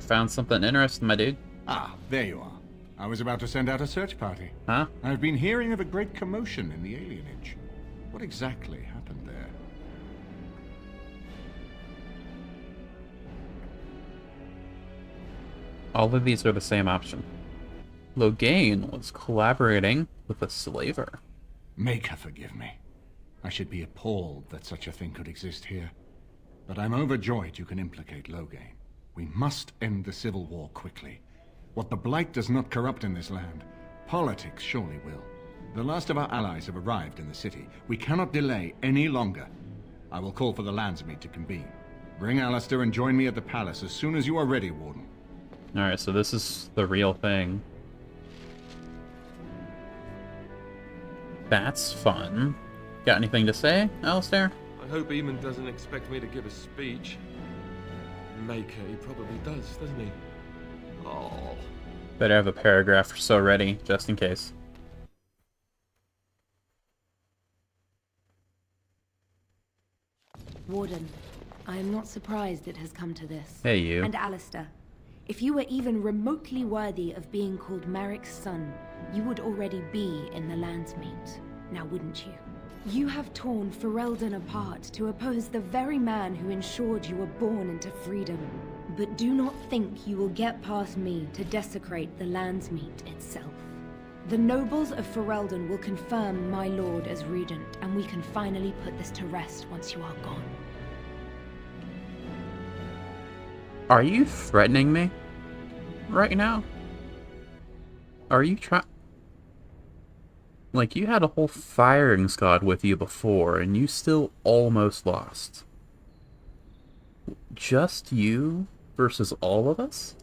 Found something interesting, my dude. Ah, there you are. I was about to send out a search party. Huh? I've been hearing of a great commotion in the alienage. What exactly happened there? All of these are the same option. Loghain was collaborating with a slaver. Make her forgive me. I should be appalled that such a thing could exist here. But I'm overjoyed you can implicate Loghain. We must end the civil war quickly. What the Blight does not corrupt in this land, politics surely will. The last of our allies have arrived in the city. We cannot delay any longer. I will call for the Landsmeet to convene. Bring Alistair and join me at the palace as soon as you are ready, Warden. Alright, so this is the real thing. That's fun. Got anything to say, Alistair? I hope Eamon doesn't expect me to give a speech. Maker, he probably does, doesn't he? Oh. Better have a paragraph or so ready, just in case. Warden, I am not surprised it has come to this. Hey, you. And Alistair, if you were even remotely worthy of being called Merrick's son, you would already be in the Landsmeet, now wouldn't you? You have torn Ferelden apart to oppose the very man who ensured you were born into freedom. But do not think you will get past me to desecrate the Landsmeet itself. The nobles of Ferelden will confirm my lord as regent, and we can finally put this to rest once you are gone. Are you threatening me? Right now? Are you trying... Like, you had a whole firing squad with you before, and you still almost lost. Just you versus all of us?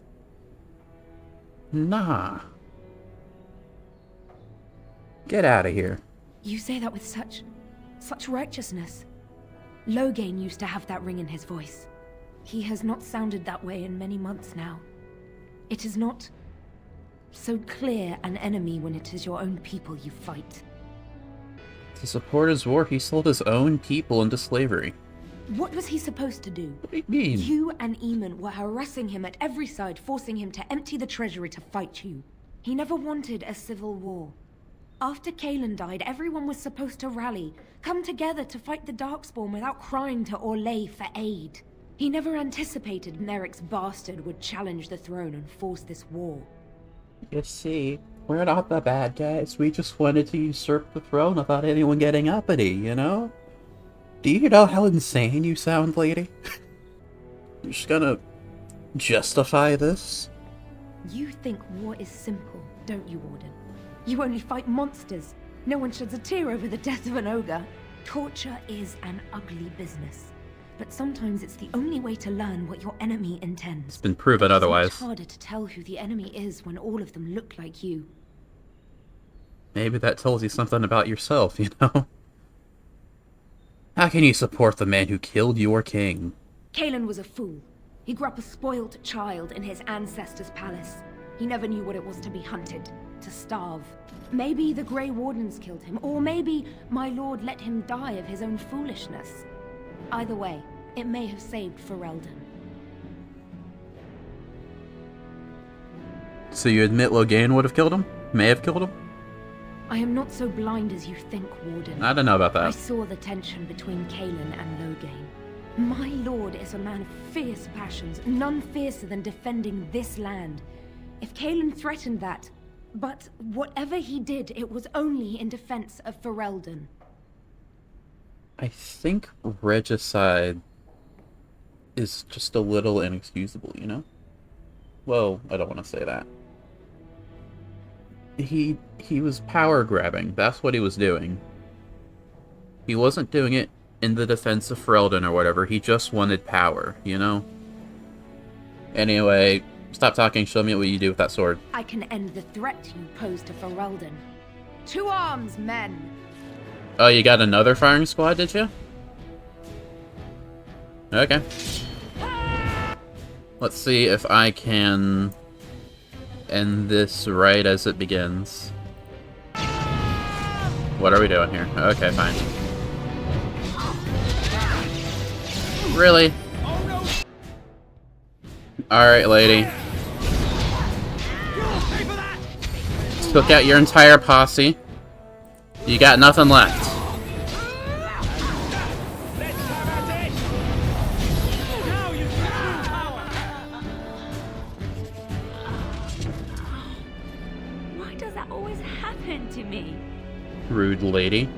Nah. Get out of here. You say that with such righteousness. Loghain used to have that ring in his voice. He has not sounded that way in many months now. It is not so clear an enemy when it is your own people you fight. To support his war, he sold his own people into slavery. What was he supposed to do? What do you mean? You and Eamon were harassing him at every side, forcing him to empty the treasury to fight you. He never wanted a civil war. After Cailan died, everyone was supposed to rally, come together to fight the Darkspawn without crying to Orlais for aid. He never anticipated Merrick's bastard would challenge the throne and force this war. You see, we're not the bad guys. We just wanted to usurp the throne without anyone getting uppity, you know? Do you know how insane you sound, lady? You're just gonna justify this? You think war is simple, don't you, Warden? You only fight monsters. No one sheds a tear over the death of an ogre. Torture is an ugly business. But sometimes it's the only way to learn what your enemy intends. It's been proven otherwise. It's much harder to tell who the enemy is when all of them look like you. Maybe that tells you something about yourself, you know? How can you support the man who killed your king? Cailan was a fool. He grew up a spoilt child in his ancestors' palace. He never knew what it was to be hunted, to starve. Maybe the Grey Wardens killed him, or maybe my lord let him die of his own foolishness. Either way, it may have saved Ferelden. So you admit Loghain would have killed him? May have killed him? I am not so blind as you think, Warden. I don't know about I that. saw the tension between Cailan and Loghain. My lord is a man of fierce passions, none fiercer than defending this land. If Cailan threatened that, but whatever he did, it was only in defense of Ferelden. I think regicide is just a little inexcusable, you know? Well, I don't want to say that. He was power grabbing. That's what he was doing. He wasn't doing it in the defense of Ferelden or whatever. He just wanted power, you know? Anyway, stop talking. Show me what you do with that sword. I can end the threat you pose to Ferelden. To arms, men! Oh, you got another firing squad, did you? Okay. Let's see if I can end this right as it begins. What are we doing here? Okay, fine. Really? Alright, lady. Took out your entire posse. You got nothing left. Why does that always happen to me? Rude lady.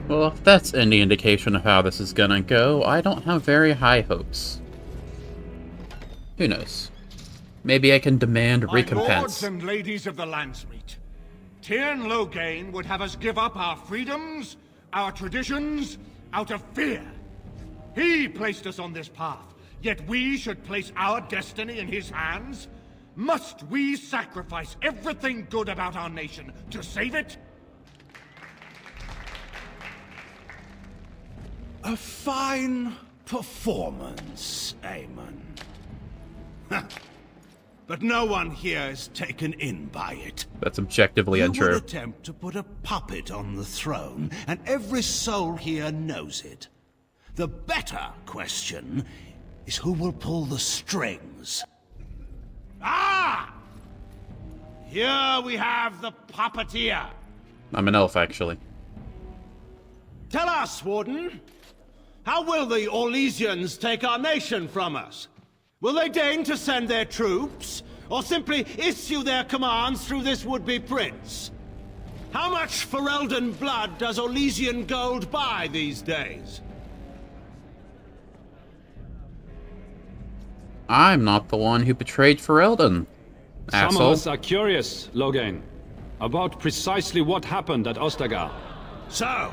Well, if that's any indication of how this is gonna go, I don't have very high hopes. Who knows? Maybe I can demand My recompense. lords and ladies of the Landsmeet, Tyrn Loghain would have us give up our freedoms, our traditions, out of fear. He placed us on this path, yet we should place our destiny in his hands? Must we sacrifice everything good about our nation to save it? A fine performance, Aemon. But no one here is taken in by it. That's objectively You untrue. would attempt to put a puppet on the throne, and every soul here knows it. The better question is who will pull the strings. Ah! Here we have the puppeteer. I'm an elf, actually. Tell us, Warden, how will the Orlesians take our nation from us? Will they deign to send their troops, or simply issue their commands through this would-be prince? How much Ferelden blood does Orlesian gold buy these days? I'm not the one who betrayed Ferelden, Some of asshole. us are curious, Loghain, about precisely what happened at Ostagar. So,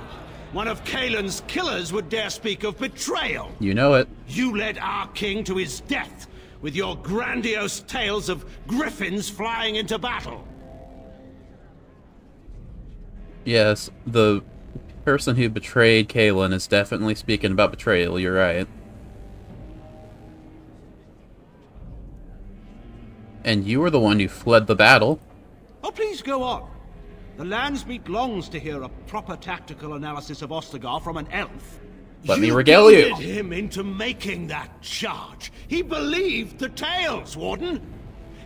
one of Kaelin's killers would dare speak of betrayal. You know it. You led our king to his death with your grandiose tales of griffins flying into battle. Yes, the person who betrayed Kaelin is definitely speaking about betrayal, you're right. And you were the one who fled the battle. Oh, please go on. The Landsmeet longs to hear a proper tactical analysis of Ostagar from an elf. Let me regale you. goaded him into making that charge. He believed the tales, Warden.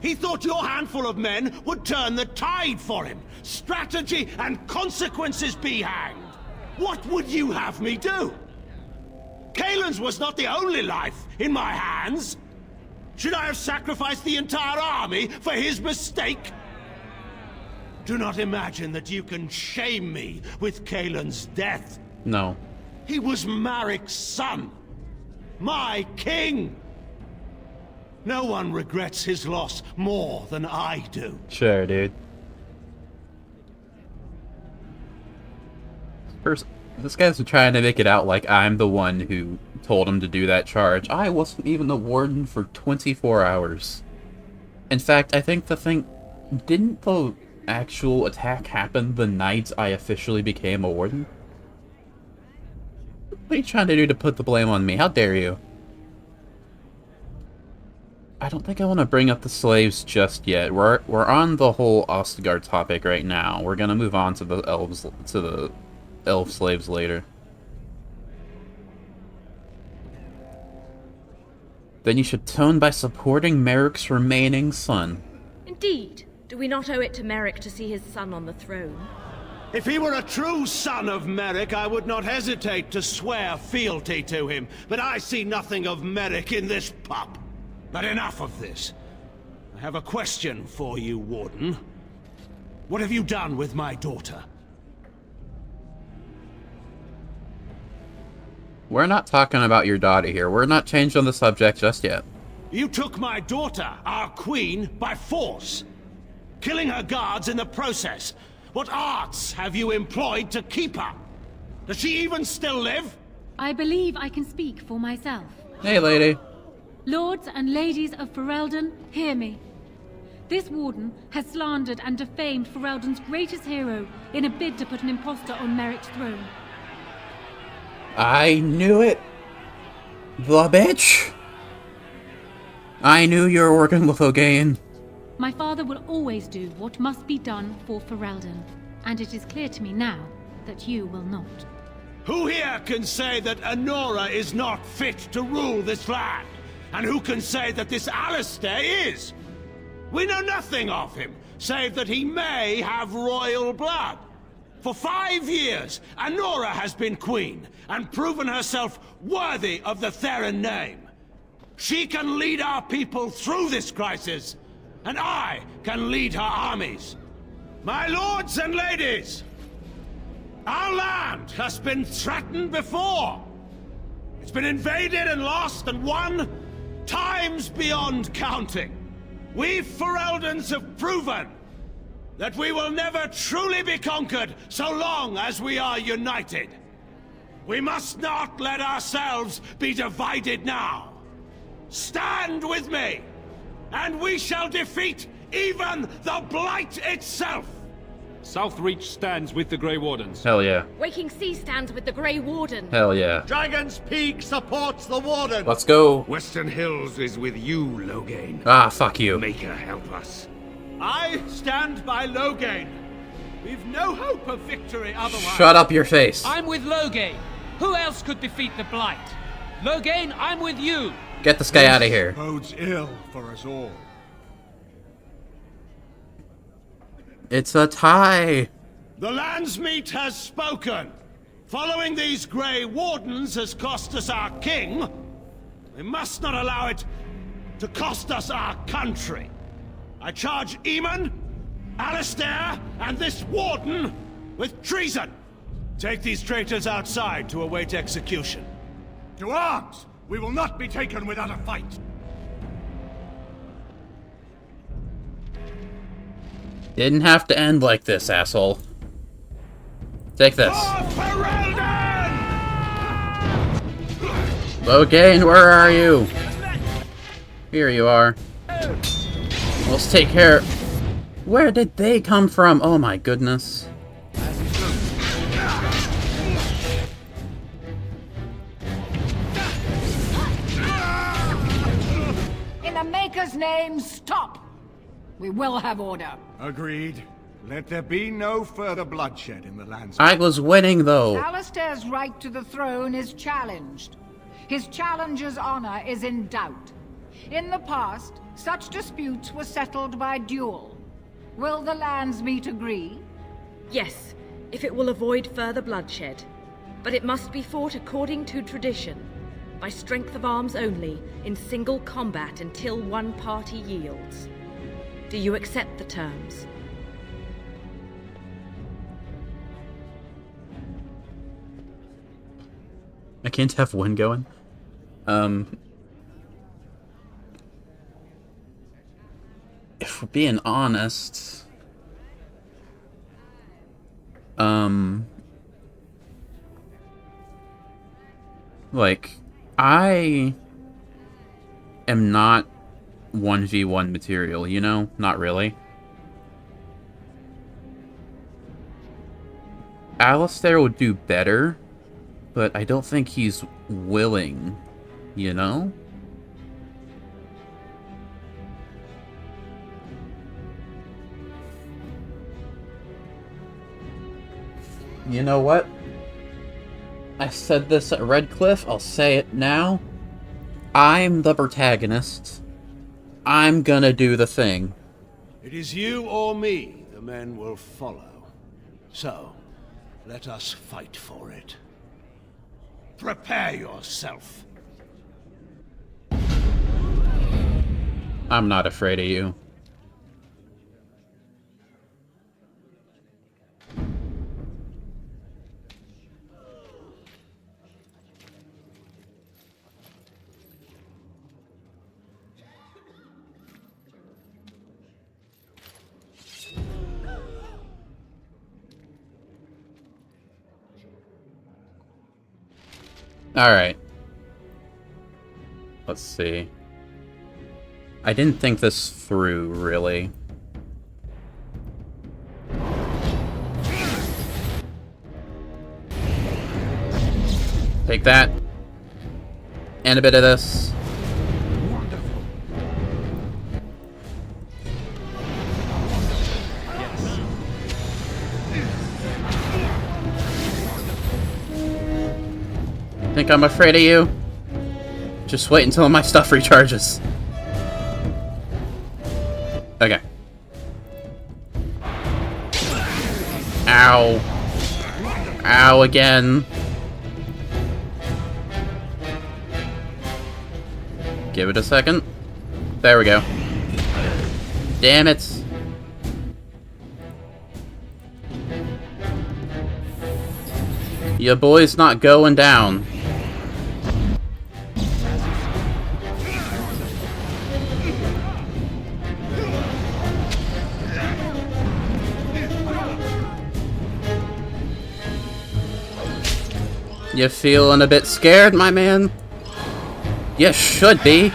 He thought your handful of men would turn the tide for him. Strategy and consequences be hanged. What would you have me do? Kaelin's was not the only life in my hands. Should I have sacrificed the entire army for his mistake? Do not imagine that you can shame me with Kaelin's death. No. He was Marik's son. My king. No one regrets his loss more than I do. Sure, dude. First, this guy's trying to make it out like I'm the one who told him to do that charge. I wasn't even the warden for 24 hours. In fact, I think the thing... Didn't the actual attack happen the night I officially became a warden? What are you trying to do to put the blame on me? How dare you? I don't think I want to bring up the slaves just yet. We're on the whole Ostagar topic right now. We're gonna move on to the elf slaves later. Then you should tone by supporting Merrick's remaining son. Indeed. Do we not owe it to Merrick to see his son on the throne? If he were a true son of Merrick, I would not hesitate to swear fealty to him. But I see nothing of Merrick in this pup. But enough of this. I have a question for you, Warden. What have you done with my daughter? We're not talking about your daughter here. We're not changed on the subject just yet. You took my daughter, our queen, by force, killing her guards in the process. What arts have you employed to keep her? Does she even still live? I believe I can speak for myself. Hey, lady. Lords and ladies of Ferelden, hear me. This warden has slandered and defamed Ferelden's greatest hero in a bid to put an impostor on Merrick's throne. I knew it. The bitch. I knew you were working with Loghain. My father will always do what must be done for Ferelden, and it is clear to me now that you will not. Who here can say that Anora is not fit to rule this land? And who can say that this Alistair is? We know nothing of him, save that he may have royal blood. For 5 years, Anora has been queen, and proven herself worthy of the Theron name. She can lead our people through this crisis, and I can lead her armies. My lords and ladies, our land has been threatened before. It's been invaded and lost and won times beyond counting. We Fereldans have proven that we will never truly be conquered so long as we are united. We must not let ourselves be divided now. Stand with me, and we shall defeat even the Blight itself! Southreach stands with the Grey Wardens. Hell yeah. Waking Sea stands with the Grey Warden. Hell yeah. Dragon's Peak supports the Warden! Let's go. Western Hills is with you, Loghain. Ah, fuck you. Maker, help us. I stand by Loghain. We've no hope of victory otherwise. Shut up your face. I'm with Loghain. Who else could defeat the Blight? Loghain, I'm with you. Get this guy out of here. Bodes ill for us all. It's a tie. The Landsmeet has spoken. Following these Grey Wardens has cost us our king. We must not allow it to cost us our country. I charge Eamon, Alistair, and this Warden with treason. Take these traitors outside to await execution. To arms! We will not be taken without a fight! Didn't have to end like this, asshole. Take this. Loghain, where are you? Here you are. Let's take care. Where did they come from? Oh my goodness. In the Maker's name, stop! We will have order. Agreed. Let there be no further bloodshed in the lands. I was winning, though. Alistair's right to the throne is challenged. His challenger's honor is in doubt. In the past, such disputes were settled by duel. Will the Landsmeet agree? Yes, if it will avoid further bloodshed. But it must be fought according to tradition, by strength of arms only, in single combat until one party yields. Do you accept the terms? I can't have one going. If we're being honest, like, I am not 1v1 material, you know? Not really. Alistair would do better, but I don't think he's willing, you know? You know what? I said this at Redcliffe, I'll say it now. I'm the protagonist. I'm gonna do the thing. It is you or me the men will follow. So, let us fight for it. Prepare yourself. I'm not afraid of you. Alright. Let's see. I didn't think this through, really. Take that. And a bit of this. Think I'm afraid of you? Just wait until my stuff recharges. Okay. Ow. Ow again. Give it a second. There we go. Damn it. Your boy's not going down. You feeling a bit scared, my man? You should be.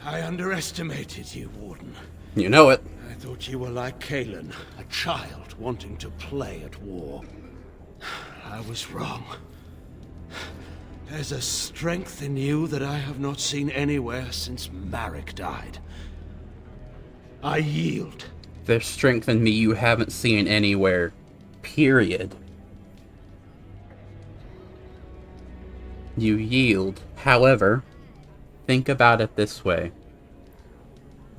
I underestimated you, Warden. You know it. I thought you were like Kalen, a child wanting to play at war. I was wrong. There's a strength in you that I have not seen anywhere since Marek died. I yield. There's strength in me you haven't seen anywhere. Period. You yield. However, think about it this way.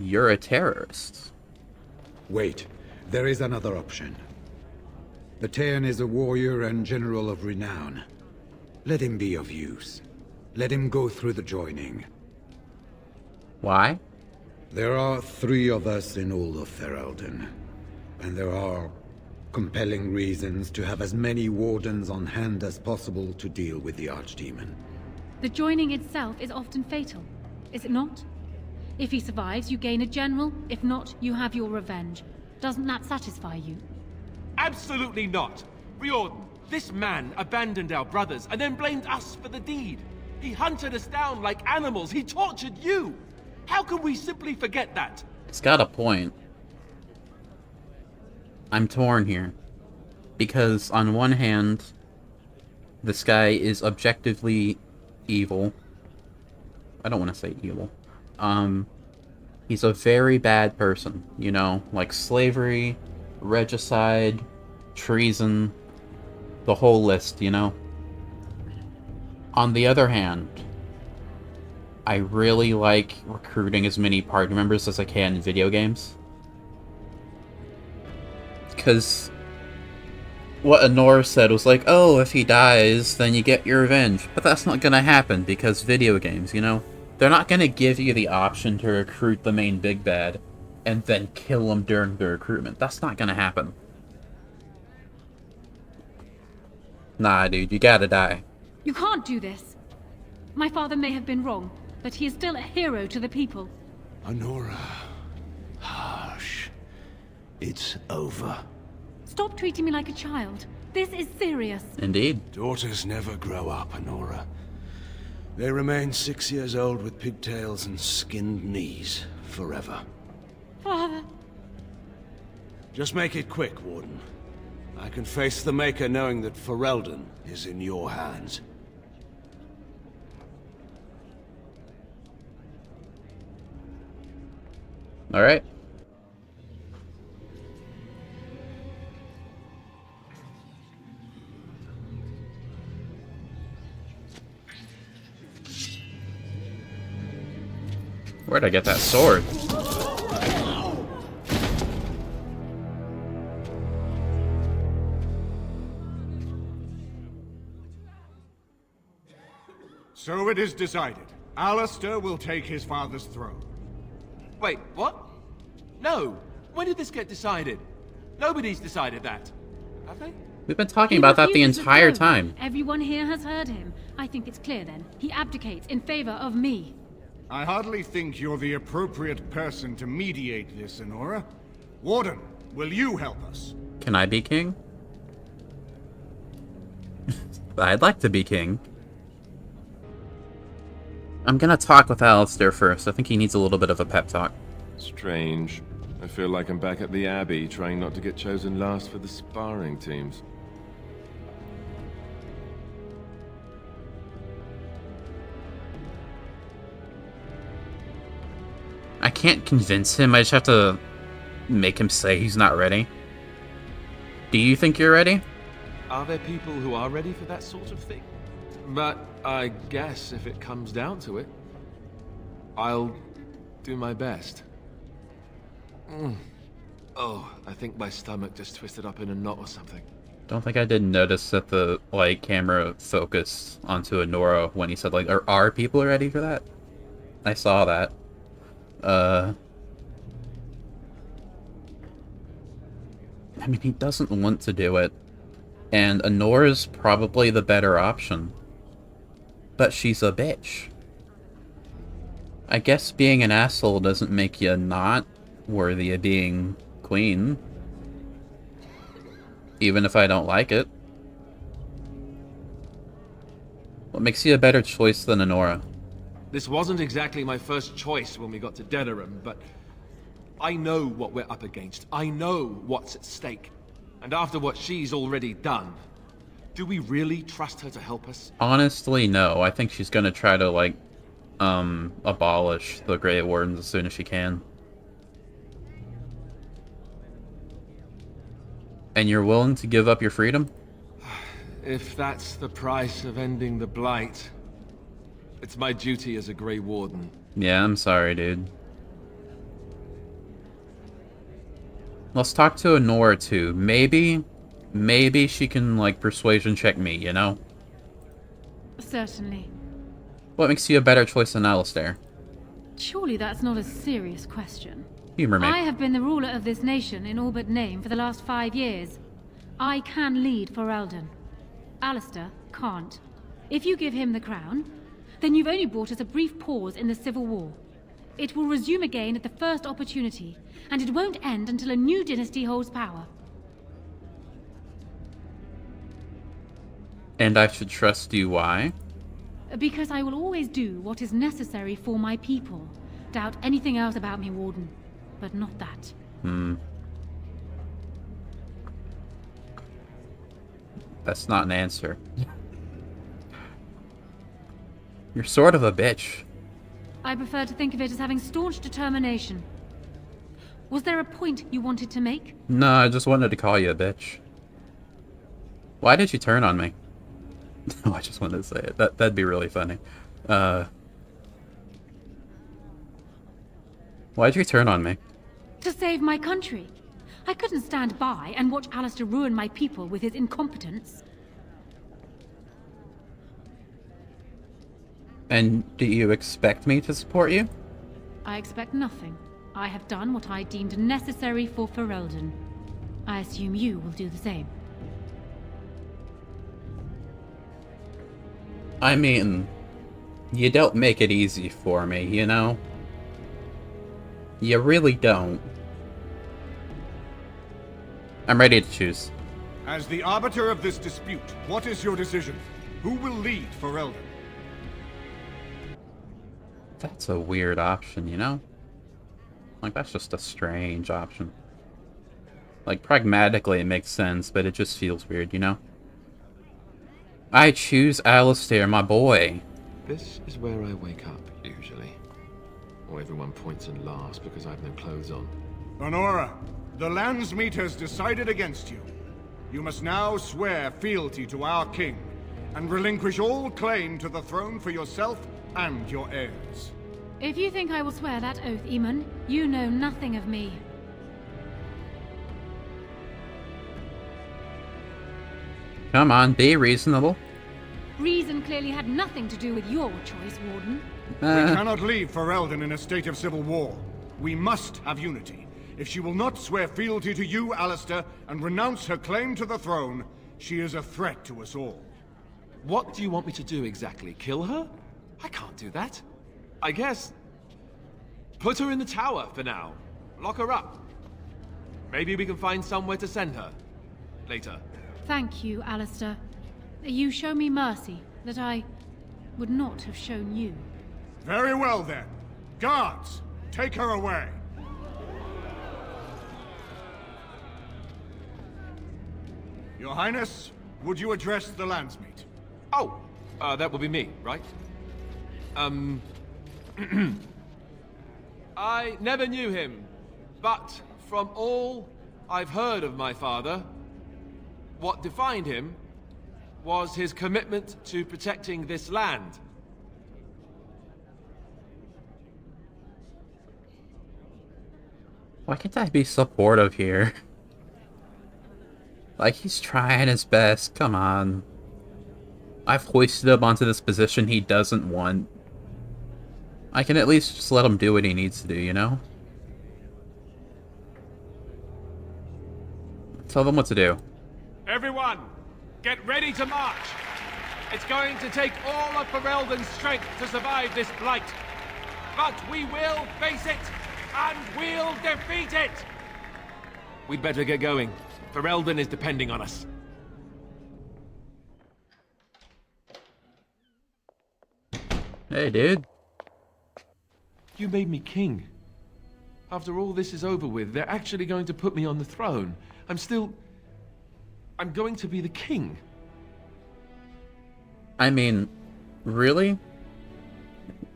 You're a terrorist. Wait, there is another option. The Teyrn is a warrior and general of renown. Let him be of use. Let him go through the joining. Why? There are 3 of us in all of Ferelden, and there are compelling reasons to have as many wardens on hand as possible to deal with the Archdemon. The joining itself is often fatal, is it not? If he survives, you gain a general. If not, you have your revenge. Doesn't that satisfy you? Absolutely not! Riordan, this man abandoned our brothers and then blamed us for the deed. He hunted us down like animals. He tortured you! How can we simply forget that? It's got a point. I'm torn here. Because on one hand, this guy is objectively evil. I don't want to say evil. He's a very bad person, you know, like slavery, regicide, treason, the whole list, you know. On the other hand, I really like recruiting as many party members as I can in video games. Because what Anora said was like, oh, if he dies, then you get your revenge. But that's not gonna happen because video games, you know? They're not gonna give you the option to recruit the main big bad and then kill him during the recruitment. That's not gonna happen. Nah, dude, you gotta die. You can't do this. My father may have been wrong, but he is still a hero to the people. Anora. Hush. It's over. Stop treating me like a child. This is serious. Indeed. Daughters never grow up, Anora. They remain 6 years old with pigtails and skinned knees forever. Father. Just make it quick, Warden. I can face the Maker knowing that Ferelden is in your hands. Alright. Where'd I get that sword? So it is decided. Alistair will take his father's throne. Wait, what? No! When did this get decided? Nobody's decided that. Have they? We've been talking about that the entire time. Everyone here has heard him. I think it's clear then. He abdicates in favor of me. I hardly think you're the appropriate person to mediate this, Anora. Warden, will you help us? Can I be king? I'd like to be king. I'm gonna talk with Alistair first. I think he needs a little bit of a pep talk. Strange. I feel like I'm back at the Abbey, trying not to get chosen last for the sparring teams. I can't convince him, I just have to make him say he's not ready. Do you think you're ready? Are there people who are ready for that sort of thing? But I guess if it comes down to it, I'll do my best. Oh, I think my stomach just twisted up in a knot or something. Don't think I did notice that the, like, camera focused onto Anora when he said, like, are people ready for that? I saw that. I mean, he doesn't want to do it. And Anora's probably the better option. But she's a bitch. I guess being an asshole doesn't make you not worthy of being queen. Even if I don't like it. What makes you a better choice than Anora? This wasn't exactly my first choice when we got to Denerim, but I know what we're up against. I know what's at stake. And after what she's already done, do we really trust her to help us? Honestly, no. I think she's gonna try to, like, abolish the Grey Wardens as soon as she can. And you're willing to give up your freedom? If that's the price of ending the Blight, it's my duty as a Grey Warden. Yeah, I'm sorry, dude. Let's talk to Anora, too. Maybe she can, like, persuasion check me, you know? Certainly. What makes you a better choice than Alistair? Surely that's not a serious question. Humor me. I have been the ruler of this nation in all but name for the last 5 years. I can lead Ferelden. Alistair can't. If you give him the crown, then you've only brought us a brief pause in the civil war. It will resume again at the first opportunity, and it won't end until a new dynasty holds power. And I should trust you, why? Because I will always do what is necessary for my people. Doubt anything else about me, Warden. But not that. That's not an answer. You're sort of a bitch. I prefer to think of it as having staunch determination. Was there a point you wanted to make? No, I just wanted to call you a bitch. Why did you turn on me? No, I just wanted to say it. That'd be really funny. Why'd you turn on me? To save my country. I couldn't stand by and watch Alistair ruin my people with his incompetence. And do you expect me to support you? I expect nothing. I have done what I deemed necessary for Ferelden. I assume you will do the same. I mean, you don't make it easy for me, you know? You really don't. I'm ready to choose. As the arbiter of this dispute, what is your decision? Who will lead Ferelden? That's a weird option, you know? Like, that's just a strange option. Like, pragmatically it makes sense, but it just feels weird, you know? I choose Alistair, my boy. This is where I wake up, usually. Or everyone points and laughs because I have no clothes on. Anora, the Landsmeet has decided against you. You must now swear fealty to our king, and relinquish all claim to the throne for yourself and your heirs. If you think I will swear that oath, Eamon, you know nothing of me. Come on, be reasonable. Reason clearly had nothing to do with your choice, Warden. We cannot leave Ferelden in a state of civil war. We must have unity. If she will not swear fealty to you, Alistair, and renounce her claim to the throne, she is a threat to us all. What do you want me to do exactly? Kill her? I can't do that. I guess... put her in the tower for now. Lock her up. Maybe we can find somewhere to send her. Later. Thank you, Alistair. You show me mercy that I would not have shown you. Very well, then. Guards, take her away. Your Highness, would you address the Landsmeet? Oh, that would be me, right? I never knew him, but from all I've heard of my father, what defined him was his commitment to protecting this land. Why can't I be supportive here? Like, he's trying his best, come on. I've hoisted him onto this position he doesn't want. I can at least just let him do what he needs to do, you know? Tell them what to do. Everyone, get ready to march. It's going to take all of Ferelden's strength to survive this blight. But we will face it, and we'll defeat it! We'd better get going. Ferelden is depending on us. Hey, dude. You made me king. After all this is over with, they're actually going to put me on the throne. I'm going to be the king. I mean, really?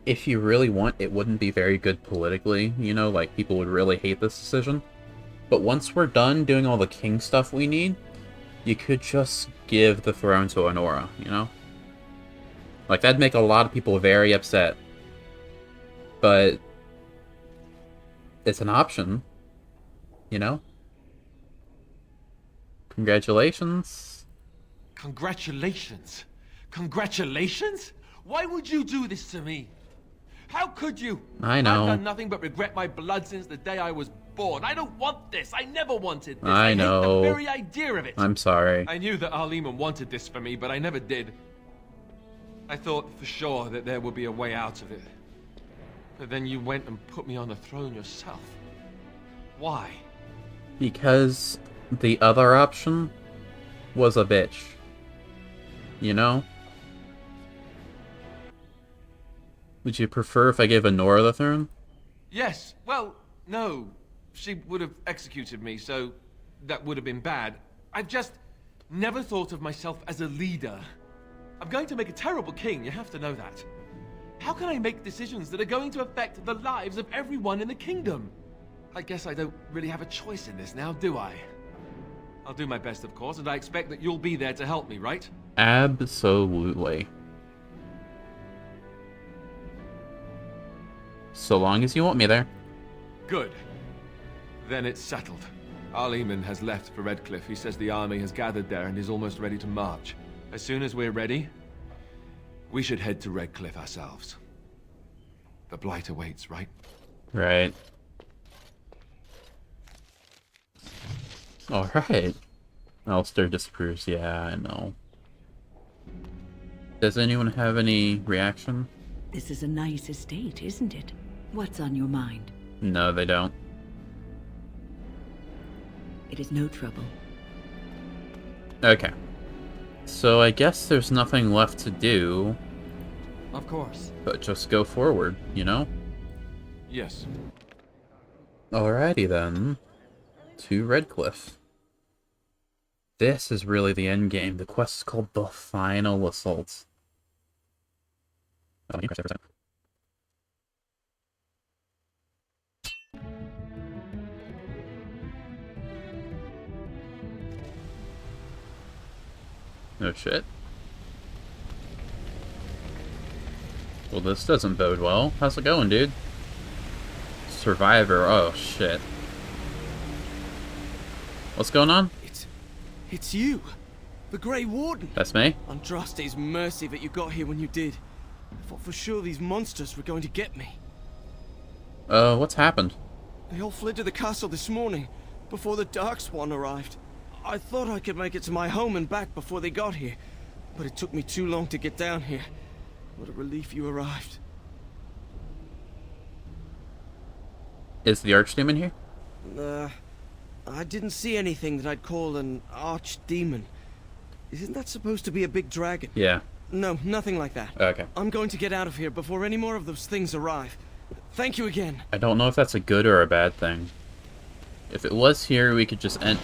If you really want, it wouldn't be very good politically, you know, like, people would really hate this decision. But once we're done doing all the king stuff we need, you could just give the throne to Honora, you know? Like, that'd make a lot of people very upset. But it's an option, you know? Congratulations. Congratulations? Congratulations? Why would you do this to me? How could you? I know. I've done nothing but regret my blood since the day I was born. I don't want this. I never wanted this. I know. hate the very idea of it. I'm sorry. I knew that Arleman wanted this for me, but I never did. I thought for sure that there would be a way out of it. But then you went and put me on the throne yourself. Why? Because the other option was a bitch. You know? Would you prefer if I gave Honora the throne? Yes. Well, no. She would have executed me, so that would have been bad. I've just never thought of myself as a leader. I'm going to make a terrible king, you have to know that. How can I make decisions that are going to affect the lives of everyone in the kingdom? I guess I don't really have a choice in this now, do I? I'll do my best, of course, and I expect that you'll be there to help me, right? Absolutely. So long as you want me there. Good. Then it's settled. Arleman has left for Redcliffe. He says the army has gathered there and is almost ready to march. As soon as we're ready, we should head to Redcliffe ourselves. The Blight awaits, right? Right. Alright. Alistair disapproves. Yeah, I know. Does anyone have any reaction? This is a nice estate, isn't it? What's on your mind? No, they don't. It is no trouble. Okay. So I guess there's nothing left to do. Of course. But just go forward, you know? Yes. Alrighty then. To Redcliffe. This is really the end game. The quest is called The Final Assault. Oh, let me press it for a second. Oh shit. Well, this doesn't bode well. How's it going, dude? Survivor. Oh shit. What's going on? It's you, the Grey Warden. That's me. Andraste's mercy that you got here when you did. I thought for sure these monsters were going to get me. What's happened? They all fled to the castle this morning, before the Darkspawn arrived. I thought I could make it to my home and back before they got here, but it took me too long to get down here. What a relief you arrived. Is the Archdemon here? I didn't see anything that I'd call an archdemon. Isn't that supposed to be a big dragon? Yeah. No, nothing like that. Okay. I'm going to get out of here before any more of those things arrive. Thank you again. I don't know if that's a good or a bad thing. If it was here, we could just end...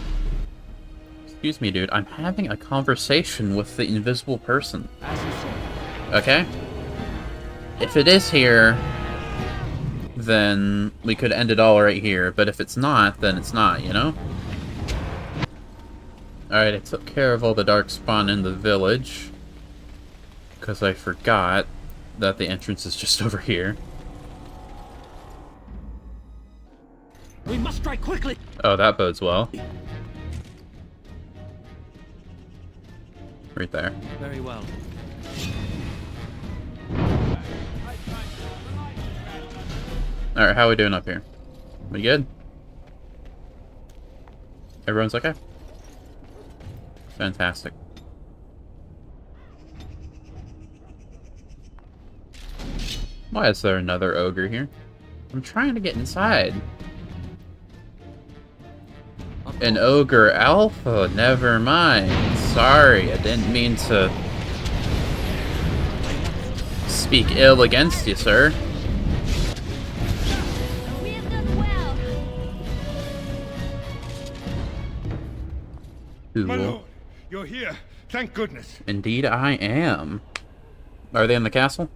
Excuse me, dude. I'm having a conversation with the invisible person. Okay? If it is here, then we could end it all right here. But if it's not, then it's not, you know? Alright, I took care of all the darkspawn in the village. Because I forgot that the entrance is just over here. We must strike quickly! Oh, that bodes well. Right there. Very well. Alright, how are we doing up here? We good? Everyone's okay? Fantastic. Why is there another ogre here? I'm trying to get inside. An ogre alpha, never mind. Sorry, I didn't mean to speak ill against you, sir. My lord, you're here. Thank goodness. Indeed I am. Are they in the castle?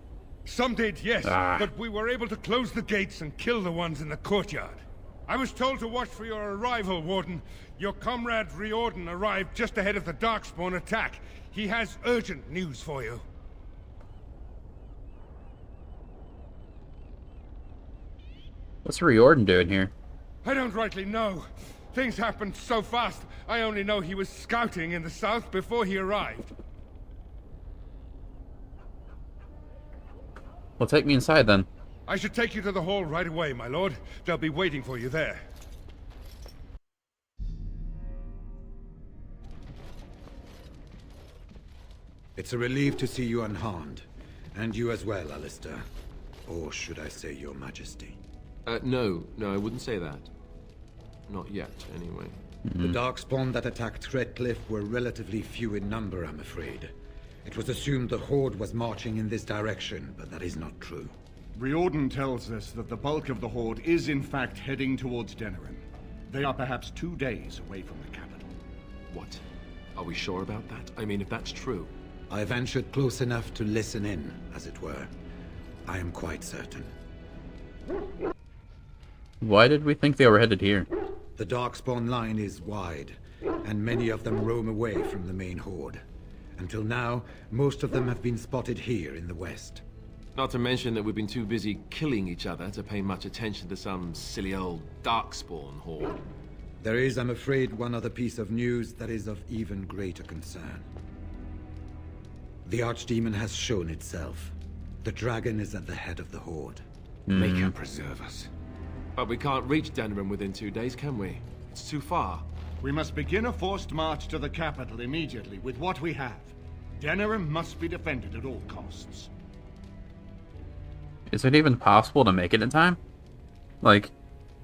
Some did, yes, Ah. but we were able to close the gates and kill the ones in the courtyard. I was told to watch for your arrival, Warden. Your comrade Riordan arrived just ahead of the Darkspawn attack. He has urgent news for you. What's Riordan doing here? I don't rightly know. Things happened so fast, I only know he was scouting in the south before he arrived. Well, take me inside then. I should take you to the hall right away, my lord. They'll be waiting for you there. It's a relief to see you unharmed. And you as well, Alistair. Or should I say your majesty? No, I wouldn't say that. Not yet, anyway. The Darkspawn that attacked Redcliffe were relatively few in number, I'm afraid. It was assumed the Horde was marching in this direction, but that is not true. Riordan tells us that the bulk of the Horde is in fact heading towards Denerim. They are perhaps 2 days away from the capital. What? Are we sure about that? I mean, if that's true... I ventured close enough to listen in, as it were. I am quite certain. Why did we think they were headed here? The Darkspawn line is wide, and many of them roam away from the main Horde. Until now, most of them have been spotted here in the west. Not to mention that we've been too busy killing each other to pay much attention to some silly old Darkspawn horde. There is, I'm afraid, one other piece of news that is of even greater concern. The Archdemon has shown itself. The dragon is at the head of the Horde. May God preserve us. But we can't reach Denerim within 2 days, can we? It's too far. We must begin a forced march to the capital immediately with what we have. Denerim must be defended at all costs. Is it even possible to make it in time? Like,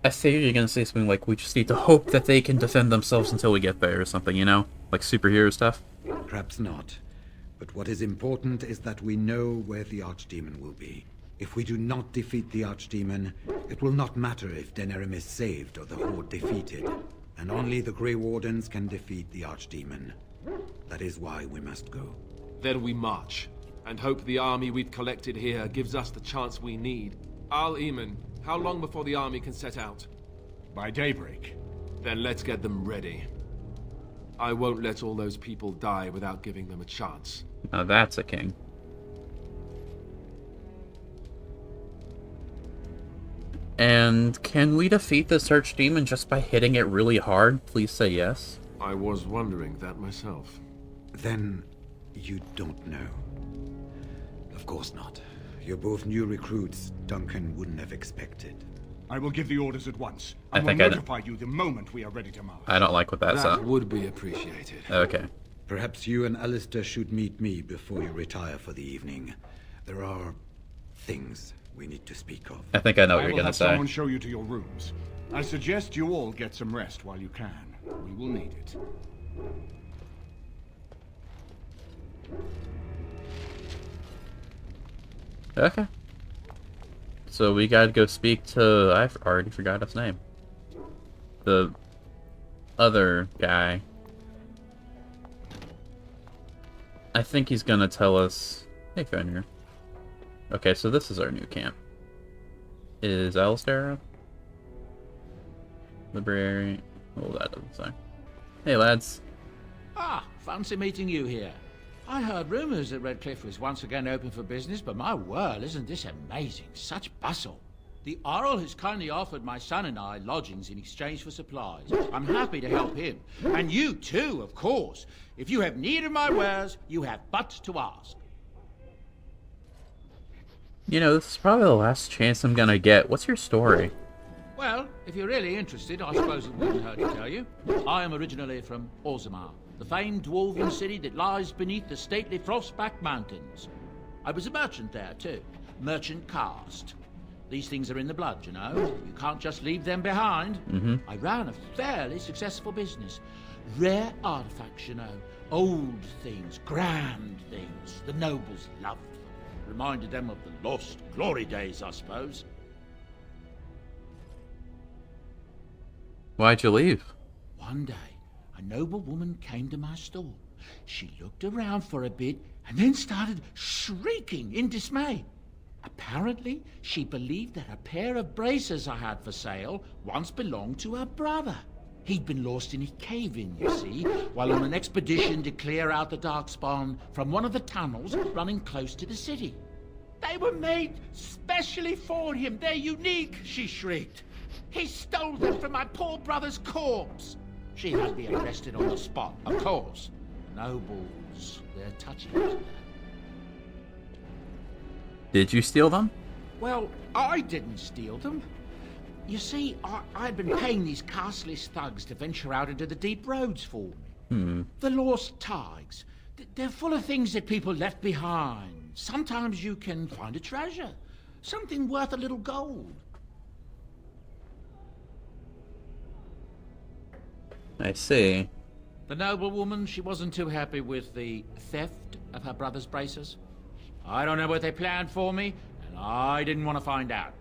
I say you're gonna say something like, we just need to hope that they can defend themselves until we get there or something, you know? Like superhero stuff? Perhaps not. But what is important is that we know where the Archdemon will be. If we do not defeat the Archdemon, it will not matter if Denerim is saved or the Horde defeated. And only the Grey Wardens can defeat the Archdemon. That is why we must go. Then we march, and hope the army we've collected here gives us the chance we need. Al-Eamon, how long before the army can set out? By daybreak. Then let's get them ready. I won't let all those people die without giving them a chance. Now that's a king. And can we defeat this Archdemon just by hitting it really hard? Please say yes. I was wondering that myself. Then you don't know. Of course not. You're both new recruits Duncan wouldn't have expected. I will give the orders at once. I will think I notify you the moment we are ready to march. I don't like what that sounds. That would be appreciated. Okay. Perhaps you and Alistair should meet me before you retire for the evening. There are things we need to speak of. I think I know what I you're will gonna have say. someone show you to your rooms. I suggest you all get some rest while you can. We will need it. Okay. So we gotta go speak to... I already forgot his name. The other guy. I think he's gonna tell us... Hey, Fenrir. Okay, so this is our new camp. Is Alistair? Library... Oh, that doesn't say. Hey, lads. Ah, fancy meeting you here. I heard rumours that Redcliffe was once again open for business, but my word, isn't this amazing? Such bustle. The Earl has kindly offered my son and I lodgings in exchange for supplies. I'm happy to help him. And you too, of course. If you have need of my wares, you have but to ask. You know, this is probably the last chance I'm gonna get. What's your story? Well, if you're really interested, I suppose it wouldn't hurt to tell you. I am originally from Orzammar, the famed dwarven city that lies beneath the stately Frostback Mountains. I was a merchant there, too. Merchant caste. These things are in the blood, you know. You can't just leave them behind. I ran a fairly successful business. Rare artifacts, you know. Old things, grand things. The nobles loved them. Reminded them of the lost glory days, I suppose. Why'd you leave? One day, a noble woman came to my stall. She looked around for a bit and then started shrieking in dismay. Apparently, she believed that a pair of braces I had for sale once belonged to her brother. He'd been lost in a cave-in, you see, while on an expedition to clear out the Darkspawn from one of the tunnels running close to the city. They were made specially for him. They're unique, she shrieked. He stole them from my poor brother's corpse. She had me arrested on the spot, of course. Nobles, they're touchy. Did you steal them? Well, I didn't steal them. You see, I'd been paying these castless thugs to venture out into the deep roads for me. The lost tigers. They're full of things that people left behind. Sometimes you can find a treasure. Something worth a little gold. I see. The noblewoman, she wasn't too happy with the theft of her brother's braces. I don't know what they planned for me, and I didn't want to find out.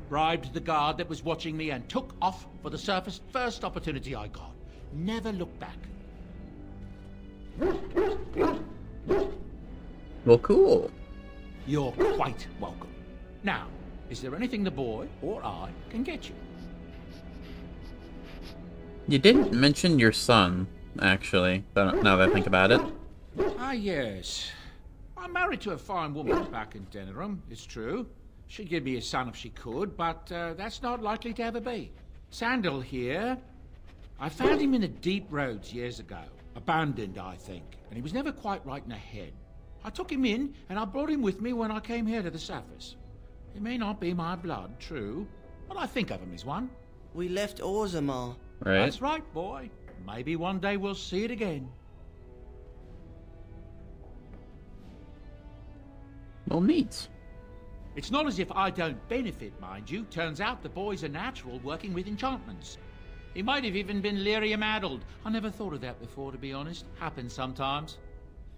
Bribed the guard that was watching me and took off for the surface first opportunity I got. Never looked back. Well, cool. You're quite welcome. Now, is there anything the boy or I can get you? You didn't mention your son, actually, now that I think about it. Ah, yes. I'm married to a fine woman back in Denerim, it's true. She'd give me a son if she could, but that's not likely to ever be. Sandal here. I found him in the deep roads years ago. Abandoned, I think, and he was never quite right in the head. I took him in, and I brought him with me when I came here to the surface. He may not be my blood, true, but I think of him as one. We left Orzammar. Right. That's right, boy. Maybe one day we'll see it again. Well, neat. It's not as if I don't benefit, mind you. Turns out the boy's a natural working with enchantments. He might have even been lyrium-addled. I never thought of that before, to be honest. Happens sometimes.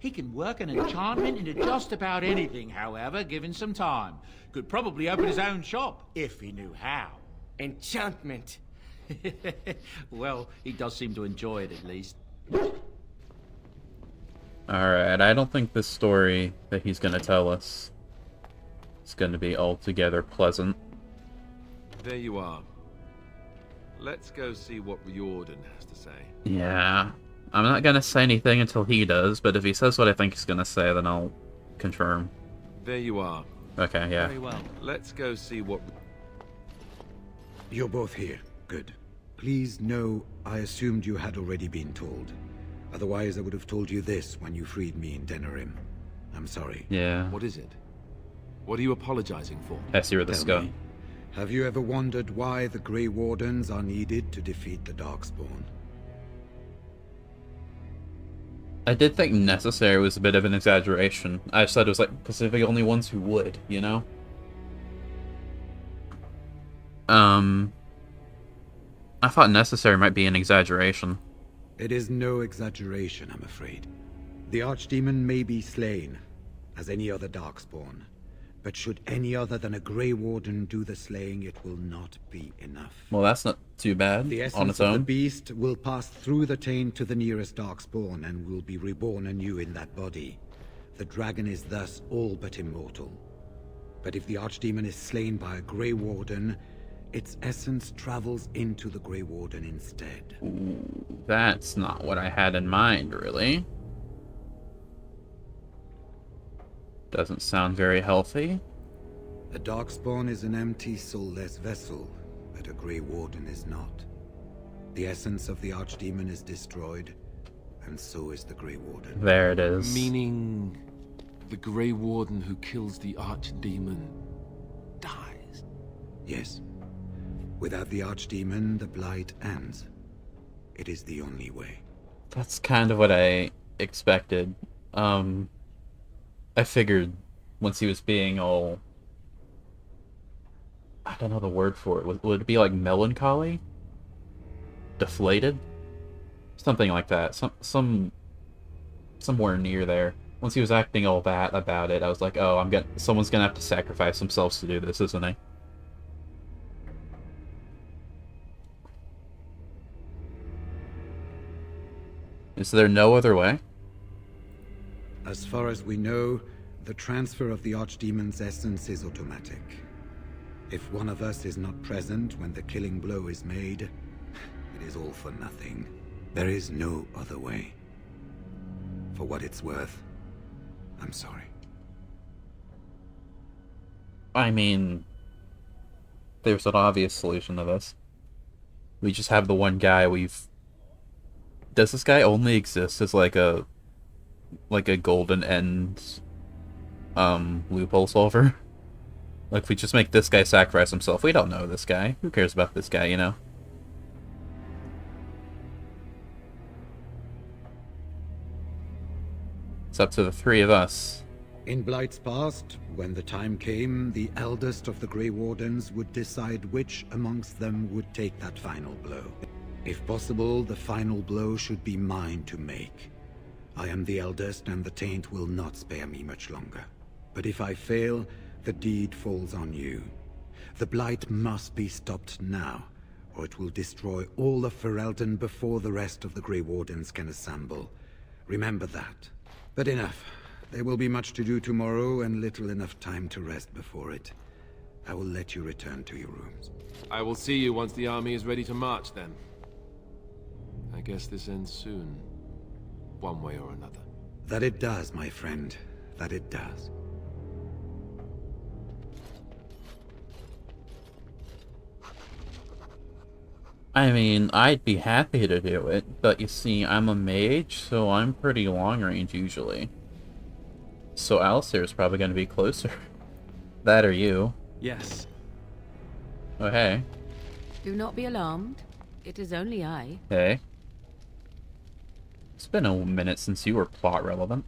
He can work an enchantment into just about anything, however, given some time. Could probably open his own shop, if he knew how. Enchantment. Well, he does seem to enjoy it, at least. Alright, I don't think this story that he's gonna tell us is gonna be altogether pleasant. There you are. Let's go see what Riordan has to say. Yeah. I'm not gonna say anything until he does, but if he says what I think he's gonna say, then I'll confirm. There you are. Okay, yeah. Very well. Let's go see what... You're both here. Good. Please know I assumed you had already been told. Otherwise, I would have told you this when you freed me in Denerim. I'm sorry. Yeah. What is it? What are you apologizing for? I see where this is Tell going. me, have you ever wondered why the Grey Wardens are needed to defeat the Darkspawn? I did think necessary was a bit of an exaggeration. I said it was like Pacific only ones who would, you know? I thought necessary might be an exaggeration. It is no exaggeration, I'm afraid. The Archdemon may be slain, as any other Darkspawn. But should any other than a Grey Warden do the slaying, it will not be enough. Well, that's not too bad The on essence its of the own. beast will pass through the taint to the nearest Darkspawn and will be reborn anew in that body. The dragon is thus all but immortal. But if the Archdemon is slain by a Grey Warden, its essence travels into the Grey Warden instead. Ooh, that's not what I had in mind, really. Doesn't sound very healthy. A Darkspawn is an empty, soulless vessel, but a Grey Warden is not. The essence of the Archdemon is destroyed, and so is the Grey Warden. There it is. Meaning the Grey Warden who kills the Archdemon dies? Yes. Without the Archdemon, the Blight ends. It is the only way. That's kind of what I expected. I figured once he was being all... I don't know the word for it. Would it be like melancholy? Deflated? Something like that. Somewhere near there. Once he was acting all that about it, I was like, oh, someone's gonna have to sacrifice themselves to do this, isn't he? Is there no other way? As far as we know, the transfer of the Archdemon's essence is automatic. If one of us is not present when the killing blow is made, it is all for nothing. There is no other way. For what it's worth, I'm sorry. I mean, there's an obvious solution to this. We just have the one guy Does this guy only exist as like a golden end loophole solver? Like, if we just make this guy sacrifice himself, we don't know this guy. Who cares about this guy, you know? It's up to the three of us. In Blight's past, when the time came, the eldest of the Grey Wardens would decide which amongst them would take that final blow. If possible, the final blow should be mine to make. I am the eldest, and the taint will not spare me much longer. But if I fail, the deed falls on you. The Blight must be stopped now, or it will destroy all of Ferelden before the rest of the Grey Wardens can assemble. Remember that. But enough. There will be much to do tomorrow, and little enough time to rest before it. I will let you return to your rooms. I will see you once the army is ready to march, then. I guess this ends soon. One way or another. That it does, my friend. That it does. I mean, I'd be happy to do it, but you see, I'm a mage, so I'm pretty long range usually. So Alistair's probably going to be closer. That or you. Yes. Oh, hey. Do not be alarmed. It is only I. Hey. It's been a minute since you were plot relevant.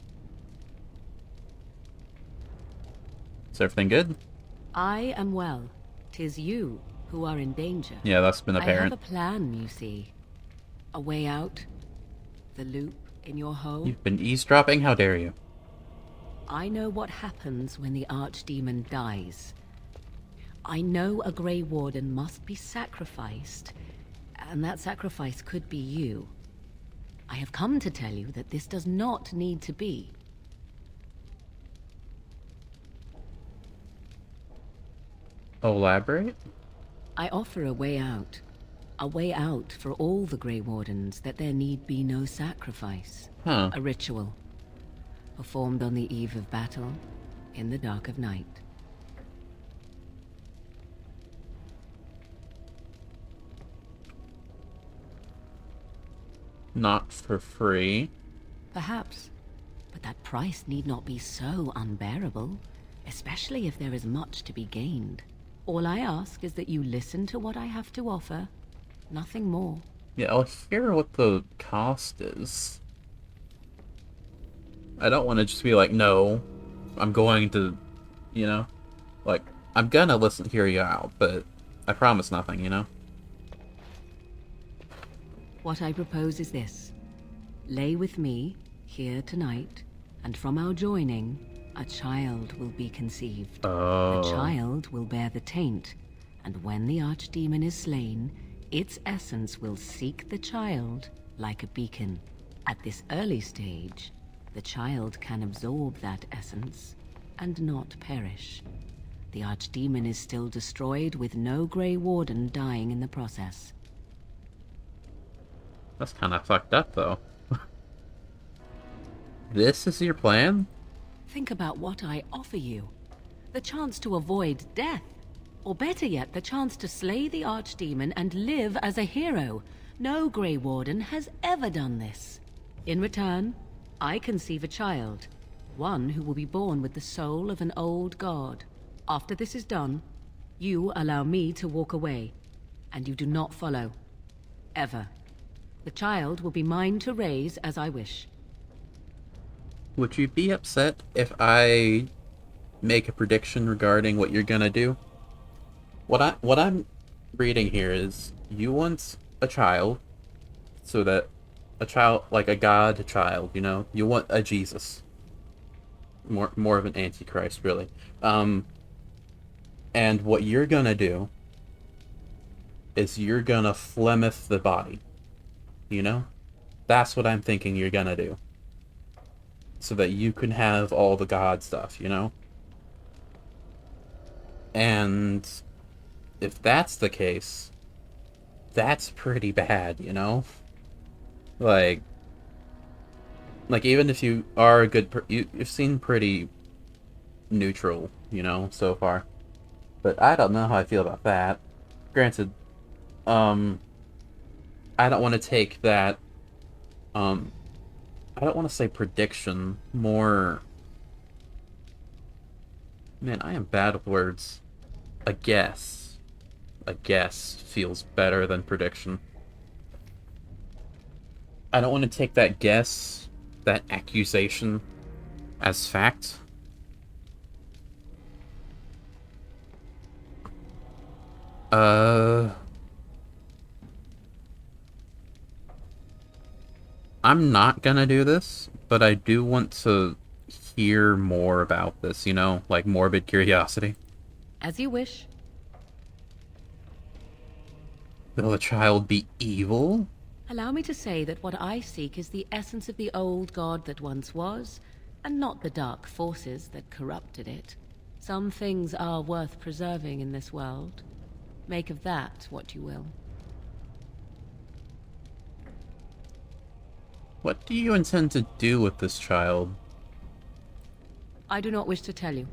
Is everything good? I am well. 'Tis you who are in danger. Yeah, that's been apparent. I have a plan, you see. A way out. The loop in your hole. You've been eavesdropping? How dare you? I know what happens when the Archdemon dies. I know a Grey Warden must be sacrificed, and that sacrifice could be you. I have come to tell you that this does not need to be. Elaborate? I offer a way out. A way out for all the Grey Wardens, that there need be no sacrifice. Huh. A ritual. Performed on the eve of battle, in the dark of night. Not for free. Perhaps. But that price need not be so unbearable, especially if there is much to be gained. All I ask is that you listen to what I have to offer. Nothing more. Yeah, I'll hear what the cost is. I don't want to just be like, no, I'm going to, you know? Like, I'm gonna hear you out, but I promise nothing, you know? What I propose is this. Lay with me, here tonight, and from our joining, a child will be conceived. Oh. The child will bear the taint, and when the Archdemon is slain, its essence will seek the child like a beacon. At this early stage, the child can absorb that essence and not perish. the Archdemon is still destroyed with no Grey Warden dying in the process. That's kind of fucked up, though. This is your plan? Think about what I offer you. The chance to avoid death. Or better yet, the chance to slay the Archdemon and live as a hero. No Grey Warden has ever done this. In return, I conceive a child. One who will be born with the soul of an old god. After this is done, you allow me to walk away. And you do not follow. Ever. The child will be mine to raise as I wish. Would you be upset if I make a prediction regarding what you're gonna do? What I'm reading here is you want a child, so that a child, like a god child, you know? You want a Jesus. More of an Antichrist, really. And what you're gonna do is you're gonna Flemeth the body. You know? That's what I'm thinking you're gonna do. So that you can have all the god stuff, you know? And if that's the case, that's pretty bad, you know? Like even if you are a good you've seen pretty neutral, you know, so far. But I don't know how I feel about that. Granted, I don't want to take that, I don't want to say prediction, more... Man, I am bad with words. A guess. A guess feels better than prediction. I don't want to take that guess, that accusation, as fact. I'm not gonna do this, but I do want to hear more about this, you know? Like, morbid curiosity. As you wish. Will the child be evil? Allow me to say that what I seek is the essence of the old god that once was, and not the dark forces that corrupted it. Some things are worth preserving in this world. Make of that what you will. What do you intend to do with this child? I do not wish to tell you.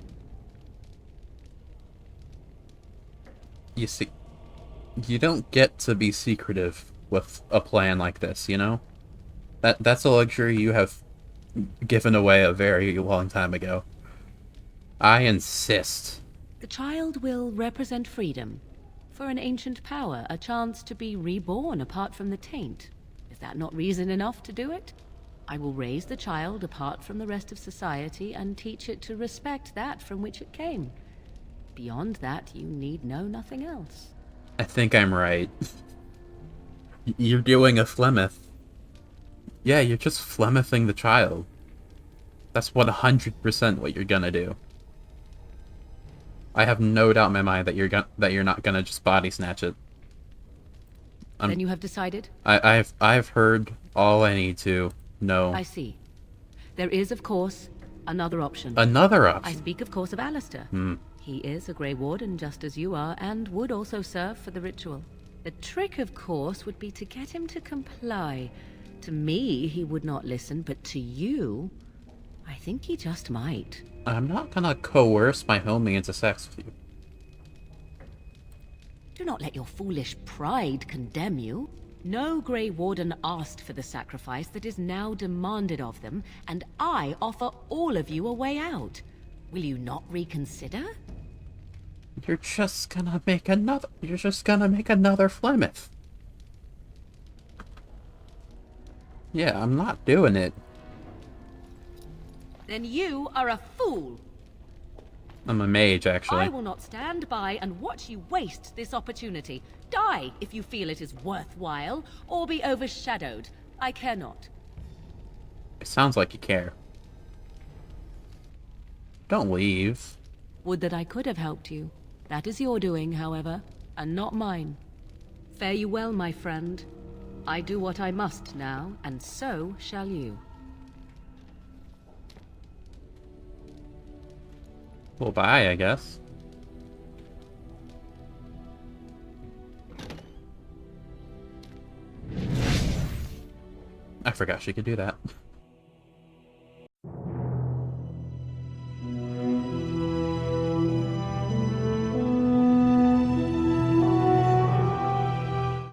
You see, you don't get to be secretive with a plan like this, you know? That's a luxury you have given away a very long time ago. I insist. The child will represent freedom. For an ancient power, a chance to be reborn apart from the taint. Is that not reason enough to do it? I will raise the child apart from the rest of society and teach it to respect that from which it came. Beyond that, you need know nothing else. I think I'm right. You're doing a Flemeth. Yeah, you're just Flemething the child. That's 100% what you're gonna do. I have no doubt in my mind that you're not gonna just body snatch it. Then you have decided? I've heard all I need to know. I see. There is, of course, another option. Another option? I speak, of course, of Alistair. He is a Grey Warden just as you are, and would also serve for the ritual. The trick, of course, would be to get him to comply. To me, he would not listen, but to you, I think he just might. I'm not gonna coerce my homie into sex with you. Do not let your foolish pride condemn you. No Grey Warden asked for the sacrifice that is now demanded of them, and I offer all of you a way out. Will you not reconsider? You're just gonna make another Flemeth. Yeah, I'm not doing it. Then you are a fool. I'm a mage, actually. I will not stand by and watch you waste this opportunity. Die if you feel it is worthwhile, or be overshadowed. I care not. It sounds like you care. Don't leave. Would that I could have helped you. That is your doing, however, and not mine. Fare you well, my friend. I do what I must now, and so shall you. Well, bye, I guess. I forgot she could do that.